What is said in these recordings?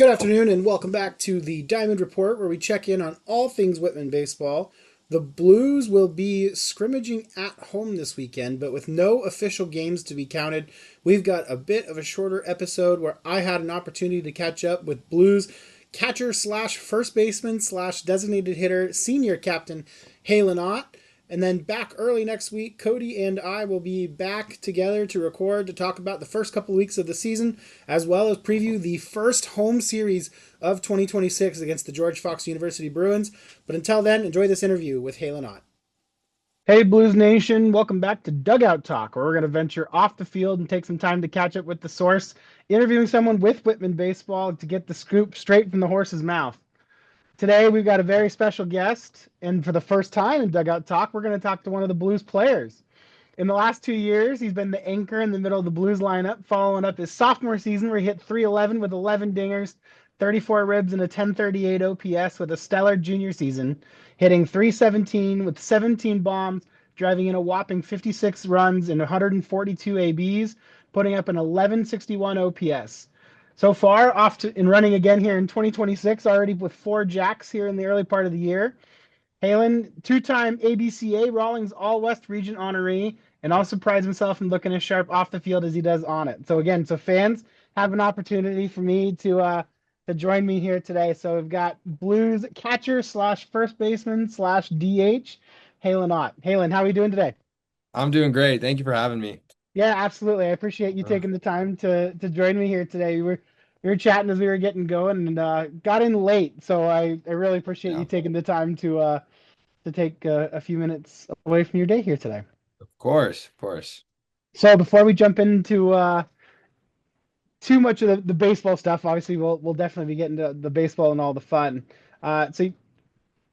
Good afternoon, and welcome back to the Diamond Report, where we check in on all things Whitman baseball. The Blues will be scrimmaging at home this weekend, but with no official games to be counted, we've got a bit of a shorter episode where I had an opportunity to catch up with Blues catcher slash first baseman slash designated hitter senior captain Halen Otte. And then back early next week, Cody and I will be back together to record to talk about the first couple weeks of the season, as well as preview the first home series of 2026 against the George Fox University Bruins. But until then, enjoy this interview with Halen Ott. Hey, Blues Nation, welcome back to Dugout Talk, where we're going to venture off the field and take some time to catch up with the source, interviewing someone with Whitman baseball to get the scoop straight from the horse's mouth. Today, we've got a very special guest, and for the first time in Dugout Talk, we're going to talk to one of the Blues players. In the last 2 years, he's been the anchor in the middle of the Blues lineup, following up his sophomore season where he hit 311 with 11 dingers, 34 ribs, and a 1038 OPS with a stellar junior season, hitting 317 with 17 bombs, driving in a whopping 56 runs and 142 ABs, putting up an 1161 OPS. So far, off to in running again here in 2026, already with 4 jacks here in the early part of the year. Halen, two-time ABCA Rawlings All-West Region honoree, and also prides himself in looking as sharp off the field as he does on it. So again, fans have an opportunity for me to join me here today. So we've got Blues catcher slash first baseman slash DH, Halen Ott. Halen, how are we doing today? I'm doing great. Thank you for having me. Yeah, absolutely. I appreciate you Uh, taking the time to join me here today. We were chatting as we were getting going and got in late, so I really appreciate you yeah, taking the time to take a few minutes away from your day here today. of course, of course. So before we jump into too much of the baseball stuff, obviously we'll definitely be getting to the baseball and all the fun. So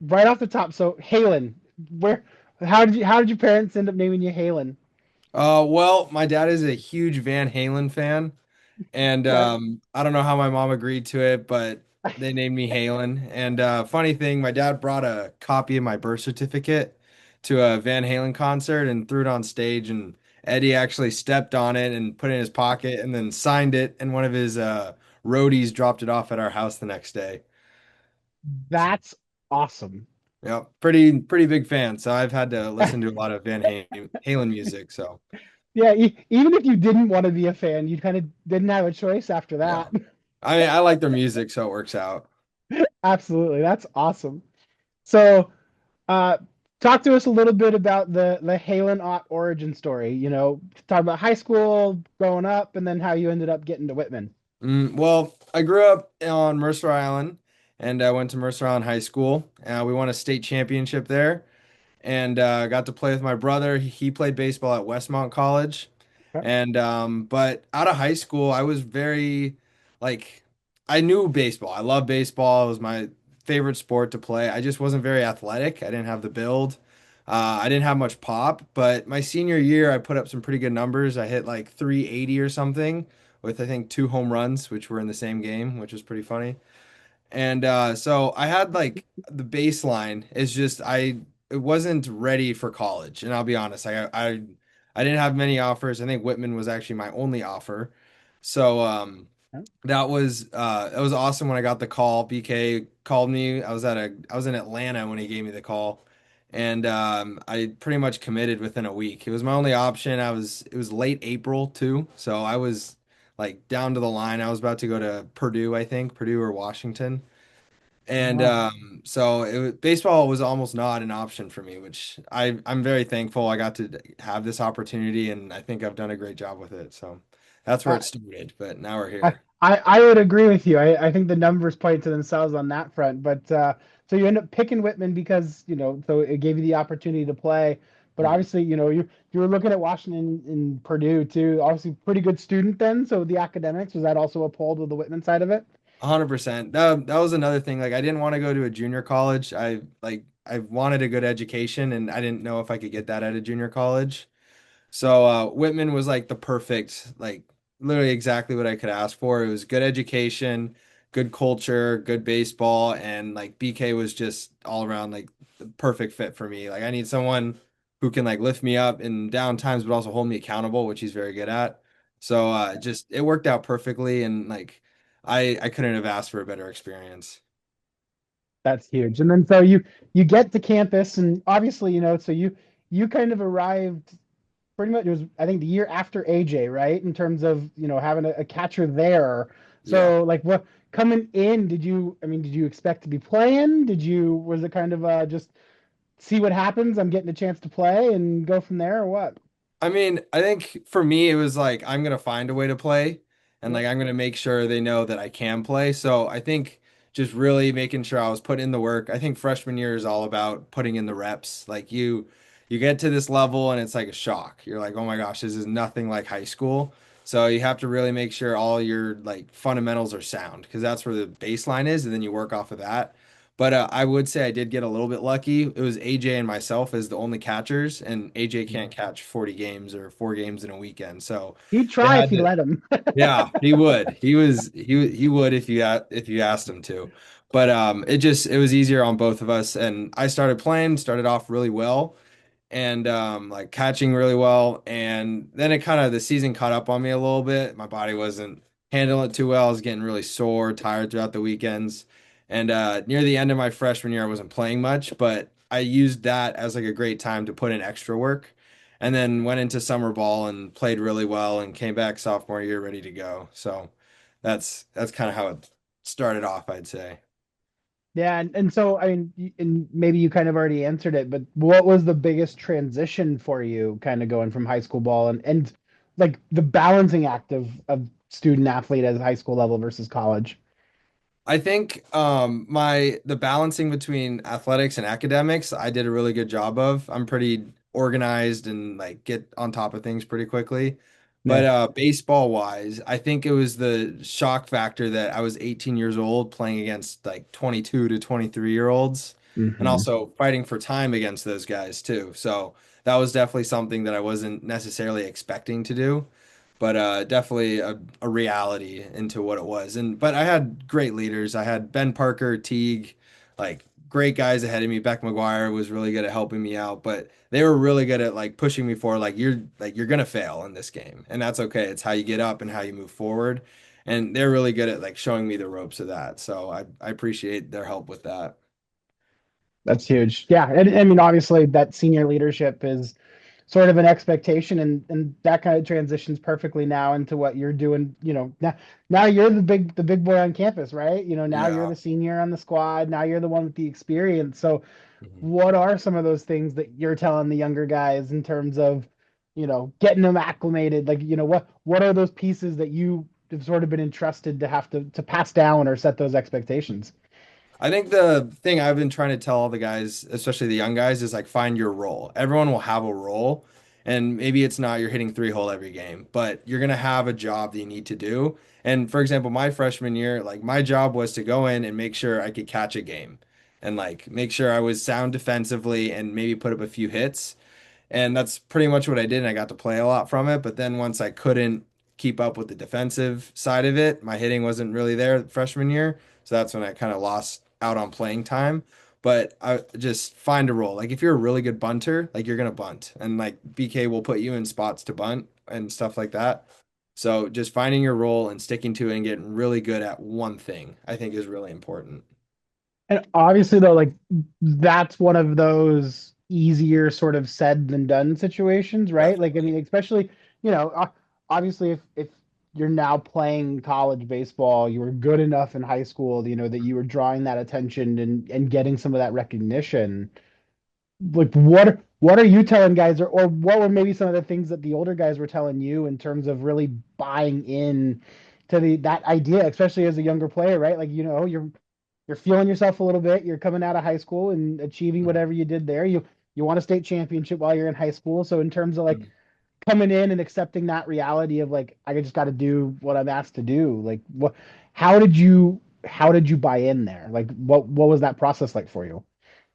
right off the top, so Halen, where how did your parents end up naming you Halen? Well, my dad is a huge Van Halen fan, and Okay. I don't know how my mom agreed to it, but they named me Halen. And funny thing, my dad brought a copy of my birth certificate to a Van Halen concert and threw it on stage, and Eddie actually stepped on it and put it in his pocket and then signed it, and one of his roadies dropped it off at our house the next day. So, That's awesome. yeah, pretty big fan. So I've had to listen to a lot of Halen music. So Yeah, even if you didn't want to be a fan, you kind of didn't have a choice after yeah, that. I mean I like their music, so it works out. Absolutely, that's awesome. So, uh, talk to us a little bit about the Halen Ott origin story. Talk about high school, growing up, and then how you ended up getting to Whitman. Well, I grew up on Mercer Island, and I went to Mercer Island High School. We won a state championship there, and got to play with my brother. He played baseball at Westmont College, Okay. and but out of high school, I was very like I knew baseball. I love baseball. It was my favorite sport to play. I just wasn't very athletic. I didn't have the build. I didn't have much pop, but my senior year, I put up some pretty good numbers. I hit like 380 or something with I think 2 home runs, which were in the same game, which was pretty funny. And so I had like the baseline is just I it wasn't ready for college, and I'll be honest, I didn't have many offers. I think Whitman was actually my only offer. So that was awesome when I got the call. BK called me. I was in Atlanta when he gave me the call. And I pretty much committed within a week. It was my only option. It was late April too, so I was like down to the line. I was about to go to Purdue, I think, Purdue or Washington. And Wow. baseball was almost not an option for me, which I'm very thankful I got to have this opportunity, and I think I've done a great job with it. So that's where Uh, it started, but now we're I, here. I would agree with you. I think the numbers point to themselves on that front. But so you end up picking Whitman because, so it gave you the opportunity to play. But Mhm. obviously, you were looking at Washington and Purdue too. Obviously, pretty good student then. So the academics, was that also uphold with the Whitman side of it? 100%. That was another thing. Like I didn't want to go to a junior college. I wanted a good education, and I didn't know if I could get that at a junior college. So Whitman was like the perfect, like literally exactly what I could ask for. It was good education, good culture, good baseball, and like BK was just all around like the perfect fit for me. Like I need someone who can like lift me up in down times, but also hold me accountable, which he's very good at. So just it worked out perfectly, and like I couldn't have asked for a better experience. That's huge. And then so you get to campus, and obviously, so you kind of arrived pretty much, it was, I think, the year after AJ, right? In terms of, having a catcher there. Yeah. So like what coming in, did you expect to be playing? Was it kind of just see what happens? I'm getting a chance to play and go from there or what? I mean, I think for me, it was like I'm gonna find a way to play, and Yep. like I'm gonna make sure they know that I can play. So I think just really making sure I was putting in the work. I think freshman year is all about putting in the reps. Like you get to this level and it's like a shock. You're like, oh my gosh, this is nothing like high school. So you have to really make sure all your like fundamentals are sound because that's where the baseline is, and then you work off of that. But I would say I did get a little bit lucky. It was AJ and myself as the only catchers, and AJ can't catch 40 games or 4 games in a weekend. So He'd they try if had you to, let him. yeah, he would. He would if you asked him to. But it was easier on both of us, and I started playing, started off really well and like catching really well. And then it kind of the season caught up on me a little bit. My body wasn't handling it too well. I was getting really sore, tired throughout the weekends. And near the end of my freshman year, I wasn't playing much, but I used that as like a great time to put in extra work. And then went into summer ball and played really well and came back sophomore year ready to go. So that's kind of how it started off, I'd say. Yeah, and so I mean, and maybe you kind of already answered it, but what was the biggest transition for you, kind of going from high school ball and like the balancing act of student athlete at high school level versus college? I think my the balancing between athletics and academics, I did a really good job of. I'm pretty organized and like get on top of things pretty quickly. But Nice. baseball wise, I think it was the shock factor that I was 18 years old playing against like 22 to 23-year olds and Hmm. also fighting for time against those guys too. So that was definitely something that I wasn't necessarily expecting to do but definitely a reality into what it was. And but I had great leaders. I had Ben Parker, Teague, like great guys ahead of me. Beck McGuire was really good at helping me out, but they were really good at like pushing me forward. Like you're gonna fail in this game, and that's okay. It's how you get up and how you move forward. And they're really good at like showing me the ropes of that. So I appreciate their help with that. That's huge. Yeah, and I mean, obviously, that senior leadership is sort of an expectation, and that kind of transitions perfectly now into what you're doing. Now you're the big boy on campus, right? Now you're Yeah. the senior on the squad. Now you're the one with the experience. So, Mhm. what are some of those things that you're telling the younger guys in terms of, getting them acclimated? Like, what are those pieces that you have sort of been entrusted to have to pass down or set those expectations? I think the thing I've been trying to tell all the guys, especially the young guys, is like find your role. Everyone will have a role, and maybe it's not you're hitting three hole every game, but you're gonna have a job that you need to do. And for example, my freshman year, like my job was to go in and make sure I could catch a game and like make sure I was sound defensively and maybe put up a few hits. And that's pretty much what I did. And I got to play a lot from it. But then once I couldn't keep up with the defensive side of it, my hitting wasn't really there freshman year. So that's when I kind of lost out on playing time. But I just find a role. Like if you're a really good bunter, like you're gonna bunt. And like BK will put you in spots to bunt and stuff like that. So just finding your role and sticking to it and getting really good at one thing, I think is really important. And obviously, though, like that's one of those easier sort of said than done situations, right? Like, I Definitely. mean, especially, obviously, if you're now playing college baseball, you were good enough in high school, that you were drawing that attention and getting some of that recognition. Like, what are you telling guys, or what were maybe some of the things that the older guys were telling you in terms of really buying in to that idea, especially as a younger player, right? Like, you're feeling yourself a little bit. You're coming out of high school and achieving Mhm. whatever you did there. You want a state championship while you're in high school. So in terms of like Mhm. coming in and accepting that reality of like I just got to do what I'm asked to do. Like how did you buy in there? Like what was that process like for you?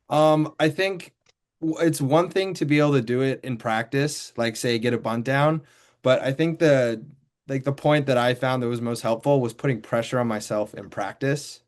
I think it's one thing to be able to do it in practice, like say get a bunt down, but I think the point that I found that was most helpful was putting pressure on myself in practice.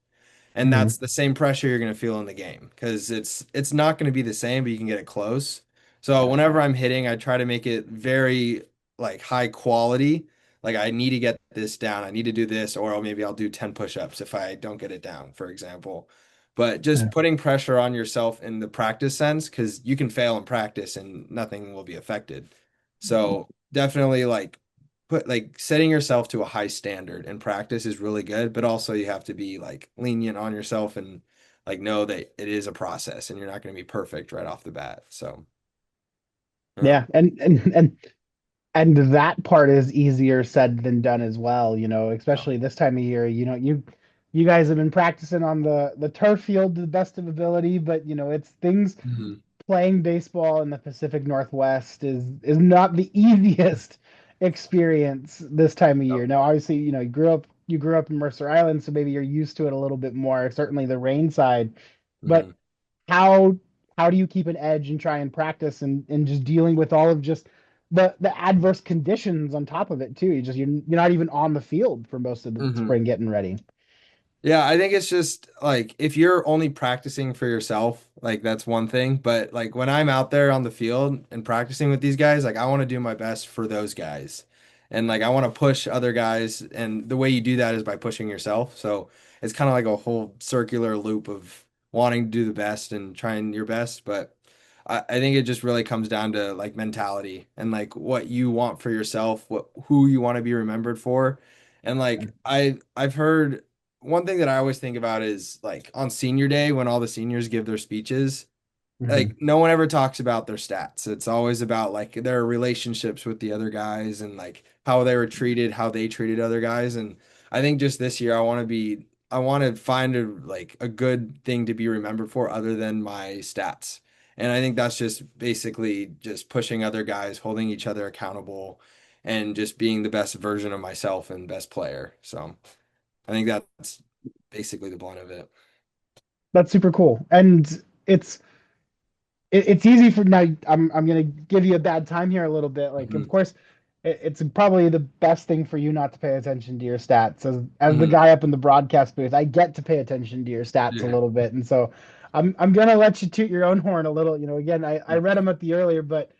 And Mhm. that's the same pressure you're going to feel in the game because it's not going to be the same, but you can get it close. So Yeah. whenever I'm hitting, I try to make it very like high quality. like I need to get this down. I need to do this, or maybe I'll do 10 push-ups if I don't get it down, for example. But just Yeah. putting pressure on yourself in the practice sense, because you can fail in practice and nothing will be affected. So definitely like setting yourself to a high standard in practice is really good, but also you have to be like lenient on yourself and like know that it is a process and you're not going to be perfect right off the bat. So, yeah. Yeah, and that part is easier said than done as well, Yeah. especially this time of year. You guys have been practicing on the turf field to the best of ability, but it's things Mhm. playing baseball in the Pacific Northwest is not the easiest experience this time of Yep. year. Now, obviously, you grew up in Mercer Island, so maybe you're used to it a little bit more, certainly the rain side. But Mhm. how how do you keep an edge and try and practice and just dealing with all of just the adverse conditions on top of it too? You're not even on the field for most of the Mhm. spring getting ready. Yeah, I think it's just like if you're only practicing for yourself, like that's one thing. But like when I'm out there on the field and practicing with these guys, like I want to do my best for those guys. And like I want to push other guys. And the way you do that is by pushing yourself. So it's kind of like a whole circular loop of wanting to do the best and trying your best. But I think it just really comes down to like mentality and like what you want for yourself, who you want to be remembered for. And like I've heard one thing that I always think about is like on senior day when all the seniors give their speeches, Mhm. like no one ever talks about their stats. It's always about like their relationships with the other guys and like how they were treated, how they treated other guys. And I think just this year I want to find a good thing to be remembered for other than my stats. And I think that's just basically just pushing other guys, holding each other accountable, and just being the best version of myself and best player. So I think that's basically the blunt of it. That's super cool. And it's easy for now. I'm gonna give you a bad time here a little bit. Like, of Hmm. course, it's probably the best thing for you not to pay attention to your stats. As the Hmm. guy up in the broadcast booth, I get to pay attention to your stats a Yeah. little bit, and so I'm gonna let you toot your own horn a little. Again, I read them at the earlier, but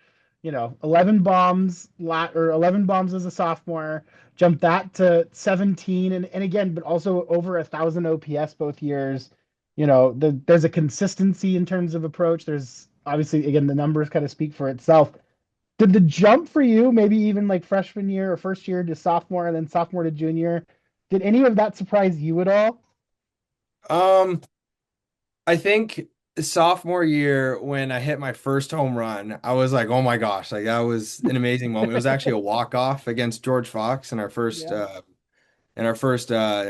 11 bombs or 11 bombs as a sophomore, jumped that to 17, and again, but also over 1,000 OPS both years. There's a consistency in terms of approach. There's obviously, again, the numbers kind of speak for itself. Did the jump for you, maybe even like freshman year or first year to sophomore and then sophomore to junior, did any of that surprise you at all? Um, I think sophomore year when I hit my first home run, I was like, "Oh my gosh!" Like that was an amazing moment. It was actually a walk off against George Fox in our first Yeah.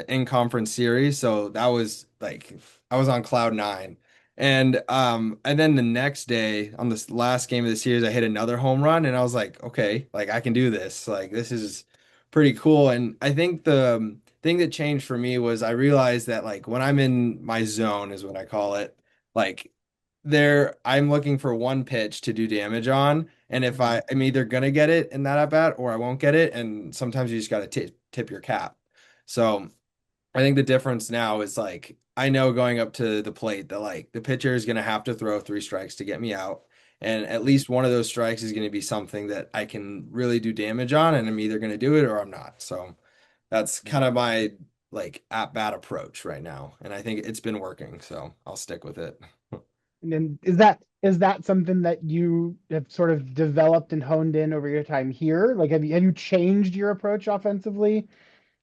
in conference series. So that was like I was on cloud nine. And then the next day on this last game of the series, I hit another home run and I was like, okay, like I can do this. Like this is pretty cool. And I think the thing that changed for me was I realized that like when I'm in my zone is what I call it, like I'm looking for one pitch to do damage on. And if Mhm. I'm either gonna get it in that at bat or I won't get it, and sometimes you just gotta tip your cap. So I think the difference now is like I know going up to the plate that like the pitcher is gonna have to throw 3 strikes to get me out. And at least one of those strikes is gonna be something that I can really do damage on, and I'm either gonna do it or I'm not. So that's kind of my like at bat approach right now. And I think it's been working, so I'll stick with it. And then is that something that you have sort of developed and honed in over your time here? Like, have you changed your approach offensively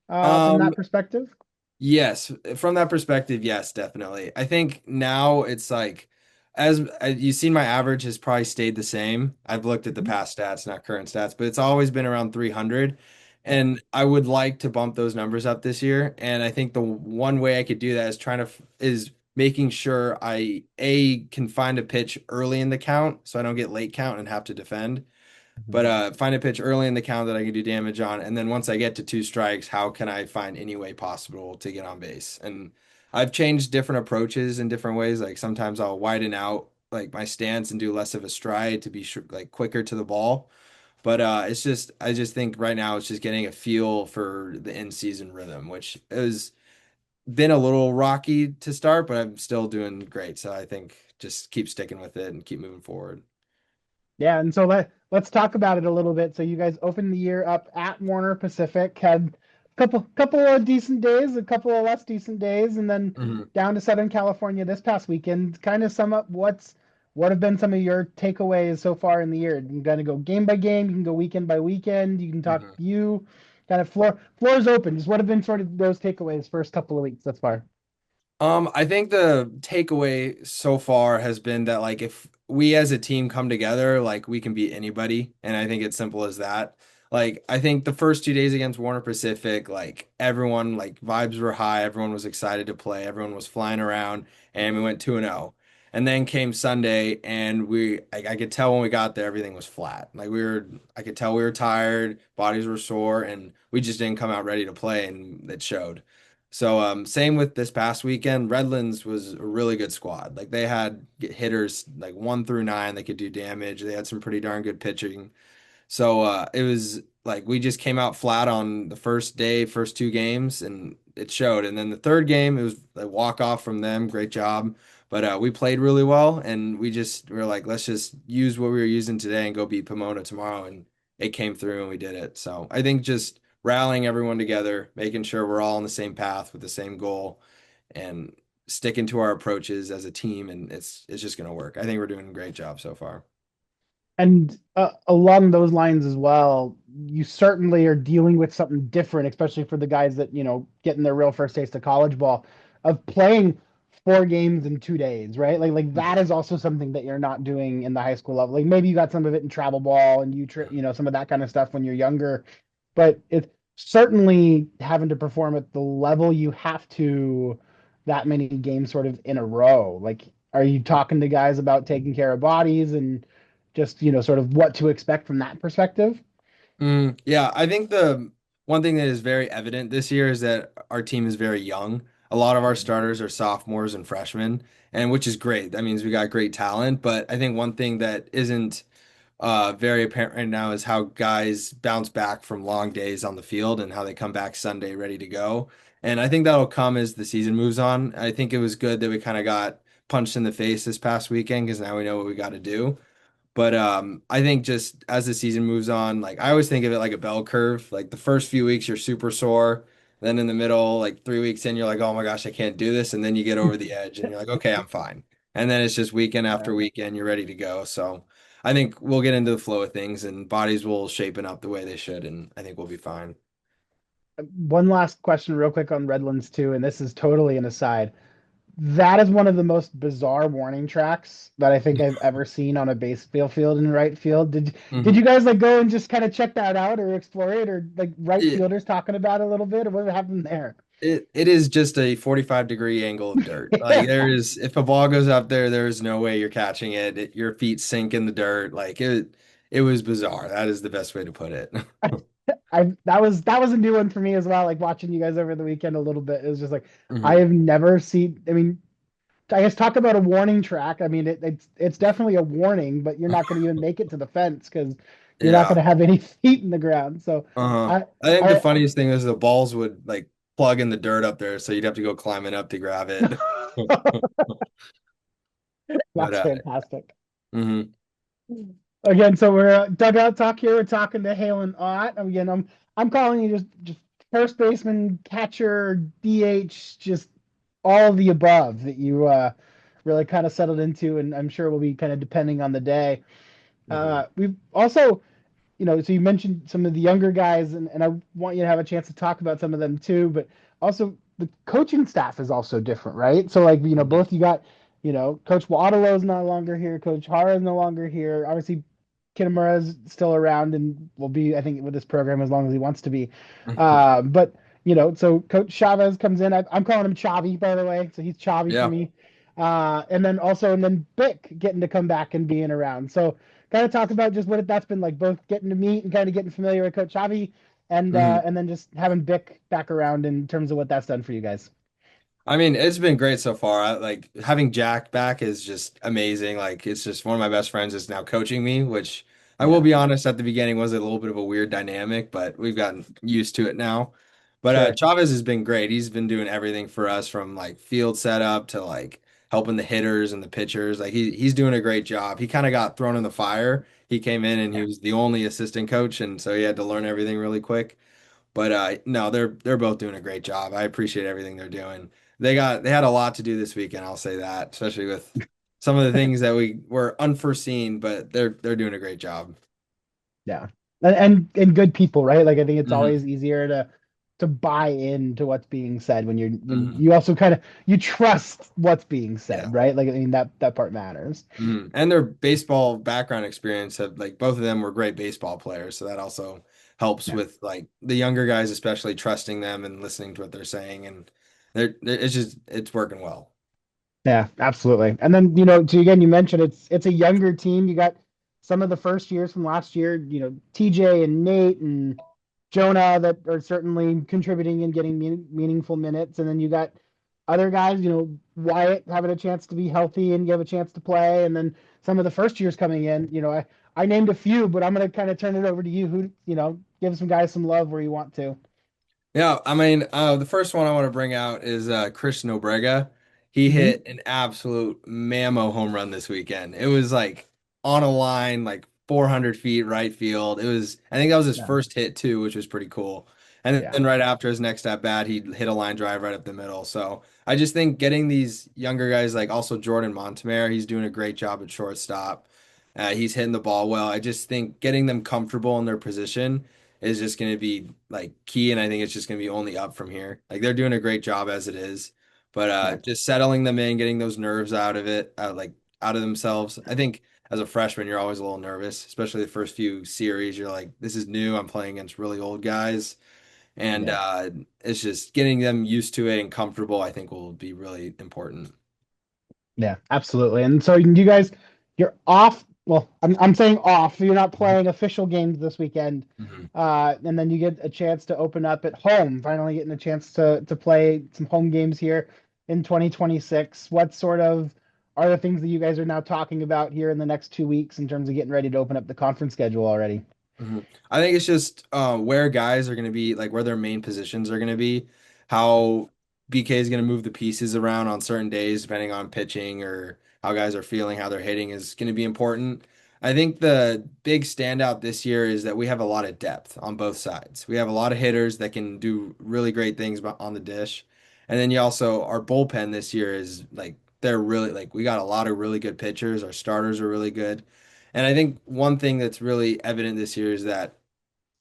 from Um, that perspective? Yes, from that perspective, yes, definitely. I think now it's like, as you've seen, my average has probably stayed the same. I've looked at the Mhm. past stats, not current stats, but it's always been around 300. Yeah. And I would like to bump those numbers up this year. And I think the one way I could do that is is making sure can find a pitch early in the count so I don't get late count and have to defend. Mhm. But find a pitch early in the count that I can do damage on, and then once I get to 2 strikes, how can I find any way possible to get on base? And I've changed different approaches in different ways. Like sometimes I'll widen out like my stance and do less of a stride to be like quicker to the ball. But it's just I just think right now it's just getting a feel for the in-season rhythm, which has been a little rocky to start, but I'm still doing great. So I think just keep sticking with it and keep moving forward. Yeah, and so let's talk about it a little bit. So you guys opened the year up at Warner Pacific, had a couple of decent days, a couple of less decent days, and then Mhm. down to Southern California this past weekend. Kind of sum up what have been some of your takeaways so far in the year. You can kind of go game by game, you can go weekend by weekend, you can talk Mhm. you kind of floor's open. Just what have been sort of those takeaways first couple of weeks thus far? I think the takeaway so far has been that like if we as a team come together, like we can beat anybody, and I think it's simple as that. Like I think the first 2 days against Warner Pacific, like everyone like vibes were high, everyone was excited to play, everyone was flying around, and we went 2-0. And then came Sunday, and I could tell when we got there everything was flat. Like I could tell we were tired, bodies were sore, and we just didn't come out ready to play, and it showed. So same with this past weekend. Redlands was a really good squad. Like they had hitters like 1 through 9 that could do damage. They had some pretty darn good pitching. So it was like we just came out flat on the first day, first 2 games, and it showed. And then the third game, it was a walk off from them. Great job. But we played really well, and we were like, let's just use what we were using today and go beat Pomona tomorrow. And it came through, and we did it. So I think just rallying everyone together, making sure we're all on the same path with the same goal, and sticking to our approaches as a team, and it's just gonna work. I think we're doing a great job so far. And along those lines as well, you certainly are dealing with something different, especially for the guys that, getting their real first taste of college ball, of playing 4 games in 2 days, right? Like that is also something that you're not doing in the high school level. Like maybe you got some of it in travel ball and some of that kind of stuff when you're younger, but it's certainly having to perform at the level you have to that many games sort of in a row. Like, are you talking to guys about taking care of bodies and just sort of what to expect from that perspective? Yeah, I think the one thing that is very evident this year is that our team is very young. A lot of our starters are sophomores and freshmen, and which is great. That means we got great talent. But I think one thing that isn't very apparent right now is how guys bounce back from long days on the field and how they come back Sunday ready to go. And I think that'll come as the season moves on. I think it was good that we kind of got punched in the face this past weekend because now we know what we got to do. But I think just as the season moves on, like I always think of it like a bell curve. Like the first few weeks you're super sore. Then in the middle, like 3 weeks in, you're like, oh my gosh, I can't do this. And then you get over the edge and you're like, okay, I'm fine. And then it's just weekend Uh, after weekend, you're ready to go. So I think we'll get into the flow of things and bodies will shapen up the way they should. And I think we'll be fine. one last question, real quick on Redlands too, and this is totally an aside. That is one of the most bizarre warning tracks that I think I've ever seen on a baseball field in right field. Did Mhm. you guys like go and just kind of check that out or explore it or like right It, fielders talking about it a little bit or what happened there? it is just a 45-degree angle of dirt. Like there is, if a ball goes up there, there is no way you're catching it. Your feet sink in the dirt. It was bizarre. That is the best way to put it. That was a new one for me as well. Like watching you guys over the weekend a little bit. It was just like I Mhm. have never seen. I mean, I guess talk about a warning track. I mean, it's definitely a warning, but you're not going to even make it to the fence because you're not going Yeah. to have any feet in the ground. So Uh-huh. I I think the I funniest thing is the balls would like plug in the dirt up there, so you'd have to go climbing up to grab it. But that's fantastic. mhm. Again, so we're dugout talk here. We're talking to Halen Ott. Again, I'm calling you just first baseman, catcher, DH, just all of the above that you really kind of settled into, and I'm sure will be kind of depending on the day. Mhm. We've also, so you mentioned some of the younger guys, and I want you to have a chance to talk about some of them too, but also the coaching staff is also different, right? So, like, Mhm. both you got, Coach Wadalo's no longer here, Coach Hara is no longer here. Obviously, Kitamura's still around and will be, I think, with this program as long as he wants to be. But, so Coach Chavez comes in. I'm calling him Chavi, by the way. So he's Chavi for Yeah. me. And then Bick getting to come back and being around. So, kind of talk about just what that's been like, both getting to meet and kind of getting familiar with Coach Xavi, and Mhm. uh, and then just having Bick back around in terms of what that's done for you guys. I mean, it's been great so far. Like having Jack back is just amazing. Like it's just one of my best friends is now coaching me, which I will Yeah, be honest, at the beginning was a little bit of a weird dynamic, but we've gotten used to it now. But sure. Chavez has been great. He's been doing everything for us from like field setup to like helping the hitters and the pitchers. Like he's doing a great job. He kind of got thrown in the fire. He came in and he Yeah. was the only assistant coach, and so he had to learn everything really quick. But no, they're both doing a great job. I appreciate everything they're doing. They had a lot to do this weekend, I'll say that, especially with some of the things that we were unforeseen, but they're doing a great job. Yeah. And good people, right? Like I think it's Hmm. always easier to buy into what's being said when when Hmm. you also kind of you trust what's being Yeah. said, right? Like I mean that part matters. Hmm. And their baseball background experience have like both of them were great baseball players, so that also helps Yeah. with like the younger guys, especially trusting them and listening to what they're saying, and it's just it's working well. Yeah, absolutely. And then, to again, you mentioned it's a younger team. You got some of the first years from last year, TJ and Nate and Jonah that are certainly contributing and getting meaningful minutes. And then you got other guys, Wyatt having a chance to be healthy and you have a chance to play. And then some of the first years coming in, I named a few, but I'm going to kind of turn it over to you who, give some guys some love where you want to. Yeah, I mean, the first one I want to bring out is Chris Nobrega. He Hmm. hit an absolute mammo home run this weekend. It was like on a line, like 400 feet right field. I think that was his Yeah. first hit too, which was pretty cool. And Yeah. then right after his next at bat, he hit a line drive right up the middle. So I just think getting these younger guys, like also Jordan Montemare, he's doing a great job at shortstop. He's hitting the ball well. I just think getting them comfortable in their position is just going to be like key, and I think it's just going to be only up from here. Like they're doing a great job as it is, but Yeah. just settling them in, getting those nerves out of it, like out of themselves. I think as a freshman, you're always a little nervous, especially the first few series. You're like, this is new. I'm playing against really old guys, and Yeah. it's just getting them used to it and comfortable. I think will be really important. Yeah, absolutely. And so you guys, you're off. Well, I'm saying off. You're not playing official games this weekend. Mhm. And then you get a chance to open up at home, finally getting a chance to play some home games here in 2026. What sort of are the things that you guys are now talking about here in the next 2 weeks in terms of getting ready to open up the conference schedule already? Mhm. I think it's just where guys are going to be, like where their main positions are going to be, how BK is going to move the pieces around on certain days, depending on pitching or how guys are feeling, how they're hitting is going to be important. I think the big standout this year is that we have a lot of depth on both sides. We have a lot of hitters that can do really great things on the dish. And then you also, our bullpen this year is like, they're really like, we got a lot of really good pitchers. Our starters are really good. And I think one thing that's really evident this year is that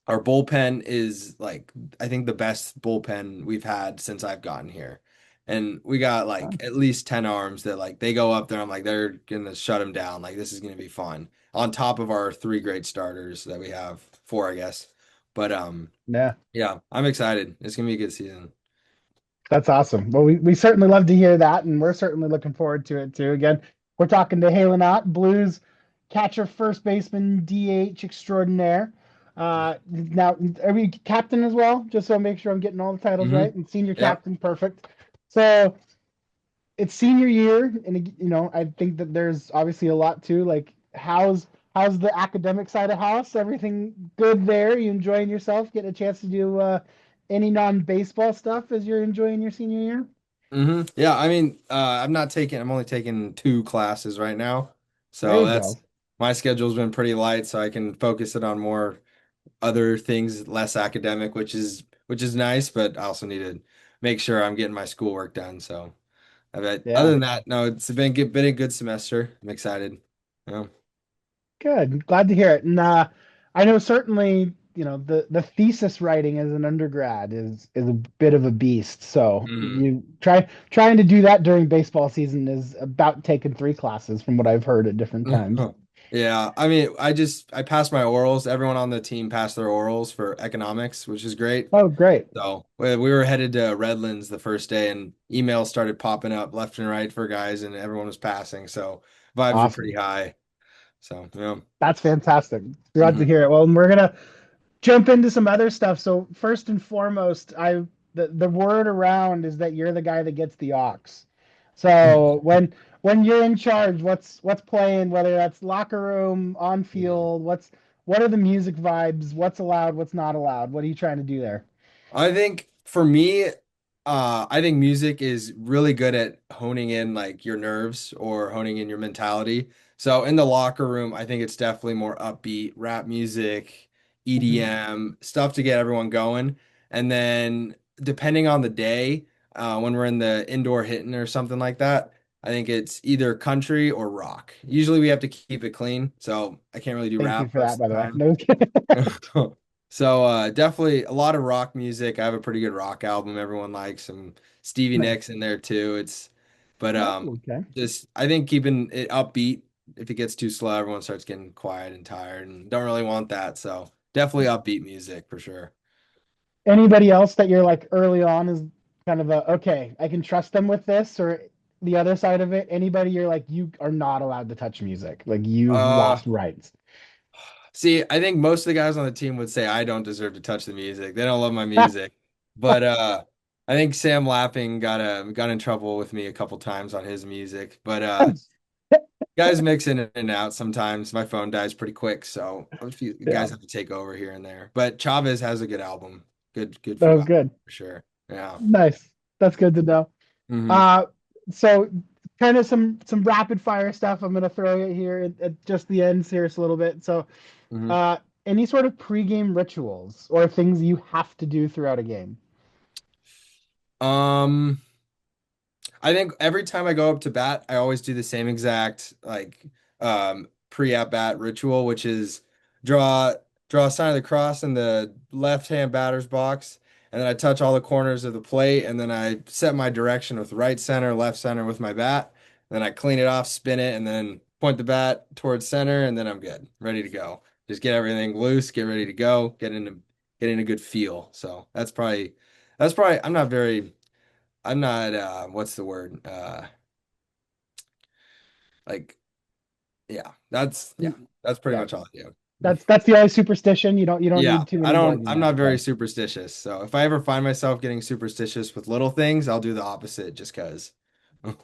our bullpen is like, I think the best bullpen we've had since I've gotten here. And we got like at least 10 arms that like they go up there. I'm like, they're gonna shut them down. Like this is gonna be fun. On top of our three great starters that we have, four, I guess. But Yeah. yeah, I'm excited. It's gonna be a good season. That's awesome. Well, we certainly love to hear that, and we're certainly looking forward to it too. Again, we're talking to Halen Otte, Blues catcher, first baseman, DH extraordinaire. Now, are we captain as well? Just so I make sure I'm getting all the titles Hmm. right. And senior Yep. captain, perfect. So it's senior year, and I think that there's obviously a lot too. Like, how's the academic side of house? Everything good there? You enjoying yourself? Getting a chance to do any non-baseball stuff as you're enjoying your senior year? Yeah, I mean, I'm only taking two classes right now. There So you go. that's my schedule's been pretty light, so I can focus it on more other things, less academic, which is nice, but I also need to make sure I'm getting my schoolwork done. So I bet other Yeah, than that, no, it's been a good semester. I'm excited. Yeah. good. Glad to hear it. And I know certainly, the thesis writing as an undergrad is a bit of a beast. So Mhm. you trying to do that during baseball season is about taking three classes from what I've heard at different times. Yeah, I mean, I passed my orals. Everyone on the team passed their orals for economics, which is great. Oh, great. So we were headed to Redlands the first day, and emails started popping up left and right for guys, and everyone was passing. So vibes were pretty Awesome. high. So yeah. That's fantastic. Glad to Hmm. hear it. Well, we're gonna jump into some other stuff. So first and foremost, the word around is that you're the guy that gets the aux. So when you're in charge, what's playing, whether that's locker room, on field, what are the music vibes, what's allowed, what's not allowed? What are you trying to do there? I think for me, I think music is really good at honing in like your nerves or honing in your mentality. So in the locker room, I think it's definitely more upbeat rap music, Mhm. EDM, stuff to get everyone going. And then depending on the day, when we're in the indoor hitting or something like that, I think it's either country or rock. Usually we have to keep it clean, so I can't really do Thank you rap for that, most by of the the way. time. No kidding. So definitely a lot of rock music. I have a pretty good rock album everyone likes. Some Stevie Nice. Nicks in there too. It's but Oh, okay. just I think keeping it upbeat. If it gets too slow, everyone starts getting quiet and tired and don't really want that. So definitely upbeat music for sure. Anybody else that you're like early on is kind of a okay, I can trust them with this, or the other side of it, anybody you're like you are not allowed to touch music, like you've Uh lost rights. See, I think most of the guys on the team would say I don't deserve to touch the music. They don't love my music. But I think Sam Lapping got in trouble with me a couple times on his music. But guys mix in and out sometimes. My phone dies pretty quick, so a few Yeah, guys have to take over here and there. But Chavez has a good album. Good that few was albums good. for sure. Yeah. Nice. That's good to know. Hmm. Uh, so kind of some rapid fire stuff. I'm gonna throw it here at just the ends here, a little bit. So, Hmm. uh, any sort of pregame rituals or things you have to do throughout a game? Um, I think every time I go up to bat, I always do the same exact like pre-at bat ritual, which is draw draw a sign of the cross in the left-hand batter's box, and then I touch all the corners of the plate, and then I set my direction with right center, left center with my bat, then I clean it off, spin it, and then point the bat towards center, and then I'm good, ready to go. Just get everything loose, get ready to go, get in a good feel. So that's probably I'm not what's the word? Like yeah, that's pretty Yeah, much all I do. that's the only superstition. You don't Yeah, need too many more than I'm that. not very Okay. superstitious. So if I ever find myself getting superstitious with little things, I'll do the opposite just 'cause.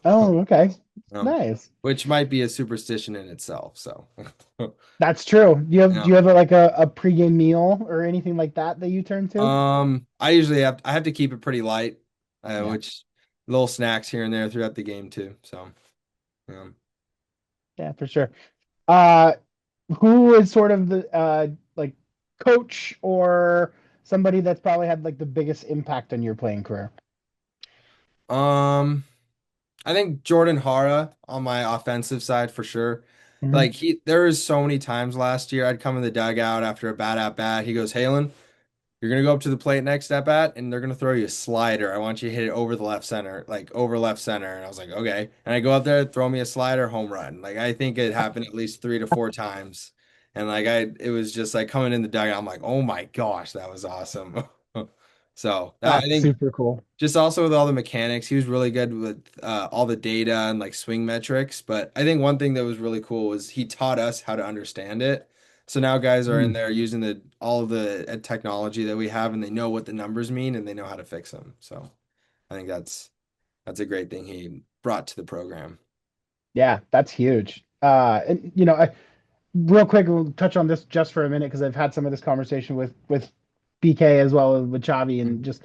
Oh, okay. Um, Nice. which might be a superstition in itself. So That's true. Do yeah. you have like a pregame meal or anything like that you turn to? I usually have to keep it pretty light, Yeah. which little snacks here and there throughout the game too. So yeah. Yeah, for sure. Uh, who is sort of the like coach or somebody that's probably had like the biggest impact on your playing career? Um, I think Jordan Hara on my offensive side for sure. Hmm. There was so many times last year I'd come in the dugout after a bad at bat. He goes, Halen, you're gonna go up to the plate next at bat, and they're gonna throw you a slider. I want you to hit it over the left center, like over left center. And I was like, okay. And I go up there, throw me a slider, home run. Like I think it happened at least 3 to 4 times. And it was just like coming in the dugout. I'm like, oh my gosh, that was awesome. So I That's think super cool. just also with all the mechanics, he was really good with all the data and like swing metrics. But I think one thing that was really cool was he taught us how to understand it. So now guys are in Mm. there using the all of the technology that we have, and they know what the numbers mean, and they know how to fix them. So I think that's a great thing he brought to the program. Yeah, that's huge. And real quick, we'll touch on this just for a minute because I've had some of this conversation with BK as well as with Chavi, and just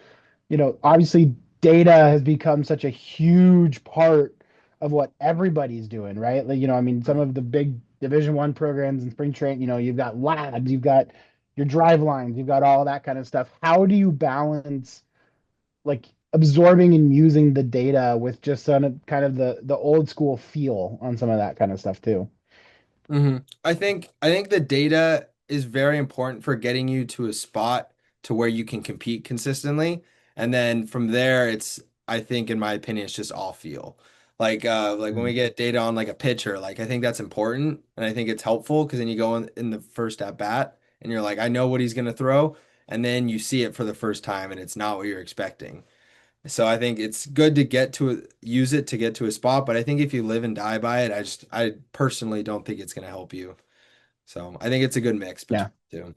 obviously data has become such a huge part of what everybody's doing, right? Like, I mean, some of the big Division 1 programs in spring training, you've got labs, you've got your drive lines, you've got all that kind of stuff. How do you balance like absorbing and using the data with just kind of the old school feel on some of that kind of stuff too? I think the data is very important for getting you to a spot to where you can compete consistently. And then from there it's I think in my opinion it's just all feel. Like when we Mm. get data on like a pitcher, like I think that's important and I think it's helpful because then you go in the first at bat and you're like, I know what he's gonna throw, and then you see it for the first time and it's not what you're expecting. So I think it's good to use it to get to a spot, but I think if you live and die by it, I personally don't think it's gonna help you. So I think it's a good mix between Yeah. the two.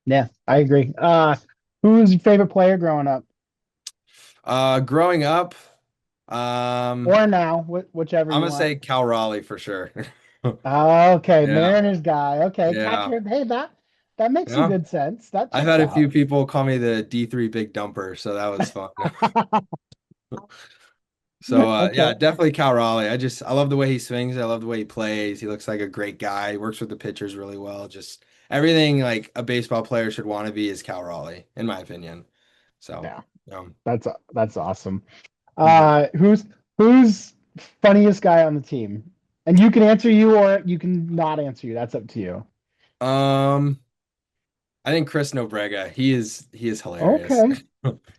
Yeah, I agree. Who was your favorite player growing up Growing up, um, or now, whichever I'm you gonna want? say Cal Raleigh for sure. Okay, Yeah, Mariners guy. Okay, yeah, catcher. Hey, that That makes some Yeah. good sense. That I've checks had a few out. people call me the D3 big dumper, so that was fun. So yeah, Okay. definitely Cal Raleigh. I love the way he swings. I love the way he plays. He looks like a great guy. He works with the pitchers really well. Just everything like a baseball player should want to be is Cal Raleigh, in my opinion. So, Yeah, um, that's awesome. mhm. Who's funniest guy on the team? And you can answer you or you can not answer you. That's up to you. Um, I think Chris Nobrega, he is hilarious. Okay.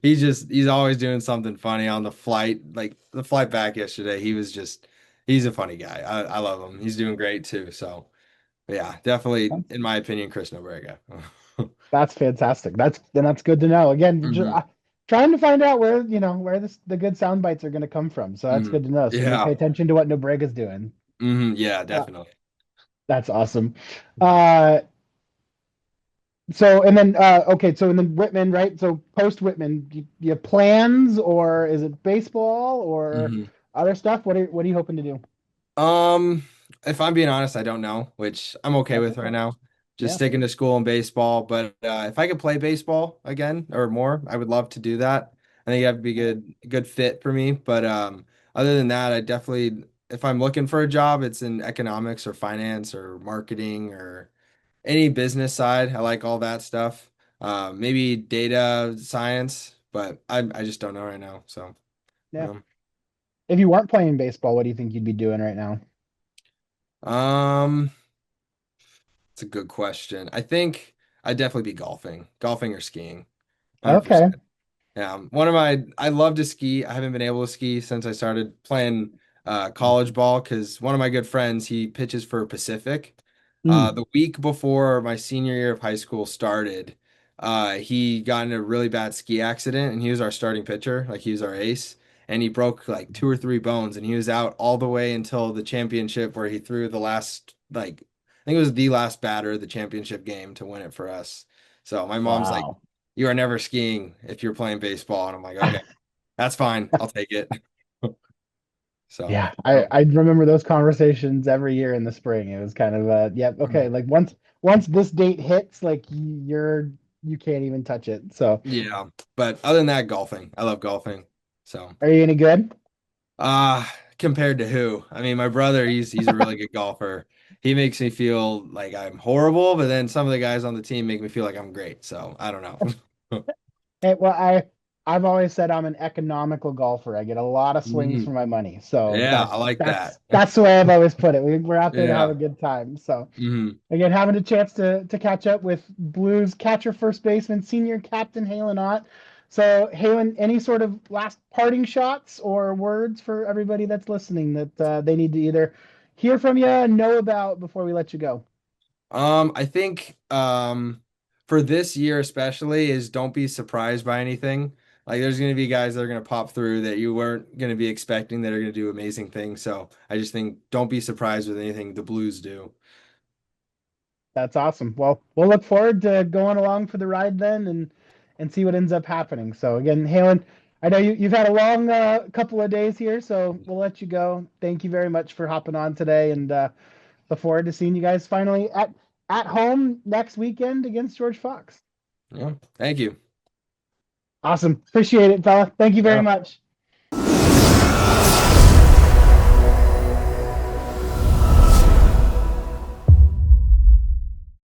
He's always doing something funny on the flight. Like the flight back yesterday, he's a funny guy. I love him. He's doing great too. So yeah, definitely in my opinion, Chris Nobrega. That's fantastic. That's good to know. Again, hmm trying to find out where, where the good sound bites are going to come from. So that's hmm good to know. So we'll pay Yeah. attention to what Nobrega's doing. Yeah, Uh, definitely. that's awesome. Mhm. Uh, so and then okay, so and then Whitman, right? So post Whitman, you have plans or is it baseball or Mhm. other stuff? What are you hoping to do? Um, if I'm being honest, I don't know, which I'm okay That's with okay. right now. Just Yeah. sticking to school and baseball. But if I could play baseball again or more, I would love to do that. I think that'd be good fit for me. But other than that, I definitely, if I'm looking for a job, it's in economics or finance or marketing or any business side. I like all that stuff. Maybe data science, but I just don't know right now. So, Yeah. um, If you weren't playing baseball, what do you think you'd be doing right now? um. It's a good question. I think I'd definitely be golfing or skiing, Okay. 100%. Yeah, I love to ski. I haven't been able to ski since I started playing college ball because one of my good friends, he pitches for Pacific. Mm. The week before my senior year of high school started, he got in a really bad ski accident and he was our starting pitcher, like he was our ace, and he broke like two or three bones and he was out all the way until the championship where he threw the last like I think it was the last batter of the championship game to win it for us. So my mom's like, Wow. you are never skiing if you're playing baseball. And I'm like, okay, that's fine. I'll take it. So, Yeah, I remember those conversations every year in the spring. It was kind of yep, okay, mhm. like once this date hits, like you can't even touch it. So, Yeah. But other than that, golfing. I love golfing. So, are you any good? compared to who? I mean, my brother, he's a really good golfer. He makes me feel like I'm horrible, but then some of the guys on the team make me feel like I'm great. So, I don't know. Hey, well, I've always said I'm an economical golfer. I get a lot of swings for Mhm. my money. So Yeah, I that's like that. that's that's the way I've always put it. We're out there to have a Yeah. good time. So hmm again, having a chance to catch up with Blues catcher, first baseman, senior captain Halen Ott. So, Halen, any sort of last parting shots or words for everybody that's listening that they need to either hear from you and know about before we let you go? I think for this year especially is don't be surprised by anything. Like there's gonna be guys that are gonna pop through that you weren't gonna be expecting that are gonna do amazing things. So I just think don't be surprised with anything the Blues do. That's awesome. Well, we'll look forward to going along for the ride then and see what ends up happening. So again, Halen, I know you've had a long couple of days here, so we'll let you go. Thank you very much for hopping on today, and look forward to seeing you guys finally at home next weekend against George Fox. Yeah. Thank you. Awesome. Appreciate it, fella. Thank you very Yeah. much.